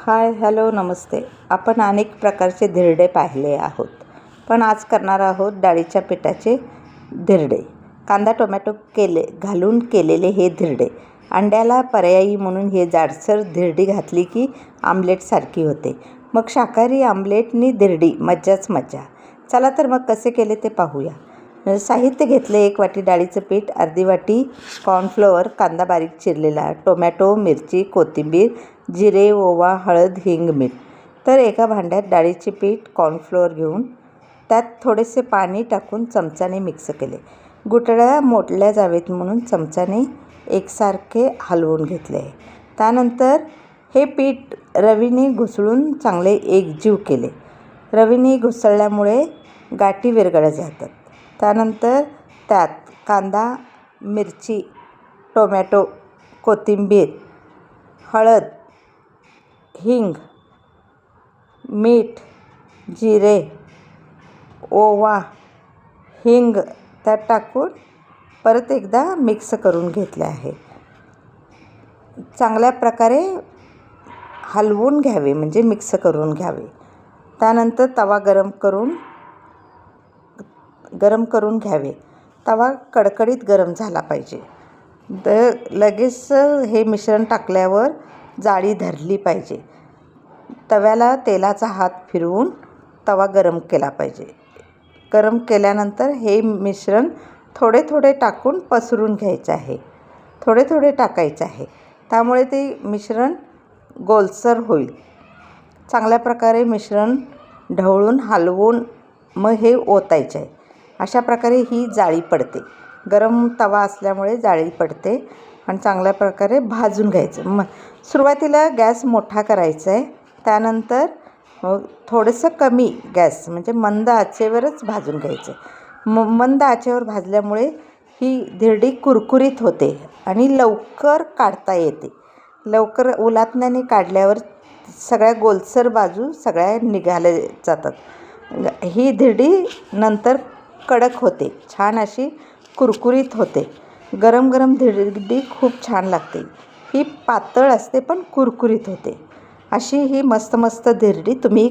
Hi hello नमस्ते. आपण अनेक प्रकारचे धिरडे पाहिले आहोत, पण आज करणार आहोत डाळीच्या पिठाचे धिरडे. कांदा टोमॅटो घालून केलेले हे धिरडे. अंड्याला पर्यायी म्हणून हे जाडसर धिरडी घातली की आमलेटसारखी होते. मग शाकाहारी आमलेटनी धिरडी मज्जाच मज्जा. चला तर मग कसे केले ते पाहूया. साहित्य घेतले: 1 वाटी डाळीचं पीठ, अर्धी वाटी कॉर्नफ्लोअर, कांदा बारीक चिरलेला, टोमॅटो, मिरची, कोथिंबीर, जिरे, ओवा, हळद, हिंग, मीठ. तर एका भांड्यात डाळीचे पीठ, कॉर्नफ्लोअर घेऊन त्यात थोडेसे पाणी टाकून चमच्याने मिक्स केले. गुठळ्या मोडल्या जावेत म्हणून चमच्याने एकसारखे हलवून घेतले. त्यानंतर हे पीठ रवीने घुसळून चांगले एकजीव केले. रवीने घुसळल्यामुळे गाठी विरघळल्या जातात. त्यानंतर त्यात कांदा, मिरची, टोमॅटो, कोथिंबीर, हळद, हिंग, मीठ, जिरे, ओवा, हिंग त्यात टाकून परत एकदा मिक्स करून घेतले आहे. चांगल्या प्रकारे हलवून घ्यावे, म्हणजे मिक्स करून घ्यावे. त्यानंतर तवा गरम करून घ्यावे. तवा कडकडीत गरम झाला पाहिजे. लगेच हे मिश्रण टाकल्यावर जाळी धरली पाहिजे. तव्याला तेलाचा हात फिरवून तवा गरम केला पाहिजे. गरम केल्यानंतर हे मिश्रण थोडे थोडे टाकून पसरून घ्यायचे आहे. थोडे थोडे टाकायचे आहे. त्यामुळे ते मिश्रण गोलसर होईल. चांगल्या प्रकारे मिश्रण ढवळून हलवून मग हे ओतायचे आहे. अशा प्रकारे ही जाळी पडते. गरम तवा असल्यामुळे जाळी पडते आणि चांगल्या प्रकारे भाजून घ्यायचं. सुरुवातीला गॅस मोठा करायचा आहे. त्यानंतर थोडंसं कमी गॅस, म्हणजे मंद आचेवरच भाजून घ्यायचं. मंद आचेवर भाजल्यामुळे ही धिरडी कुरकुरीत होते आणि लवकर काढता येते. लवकर उलथण्याने काढल्यावर सगळ्या गोलसर बाजू सगळ्या निघाल्या जातात. ही धिरडी नंतर कडक होते, छान अशी कुरकुरीत होते. गरम गरम धिरडी खूप छान लागते. ही पातळ असते पण कुरकुरीत होते. अशी ही मस्त मस्त धिरडी तुम्ही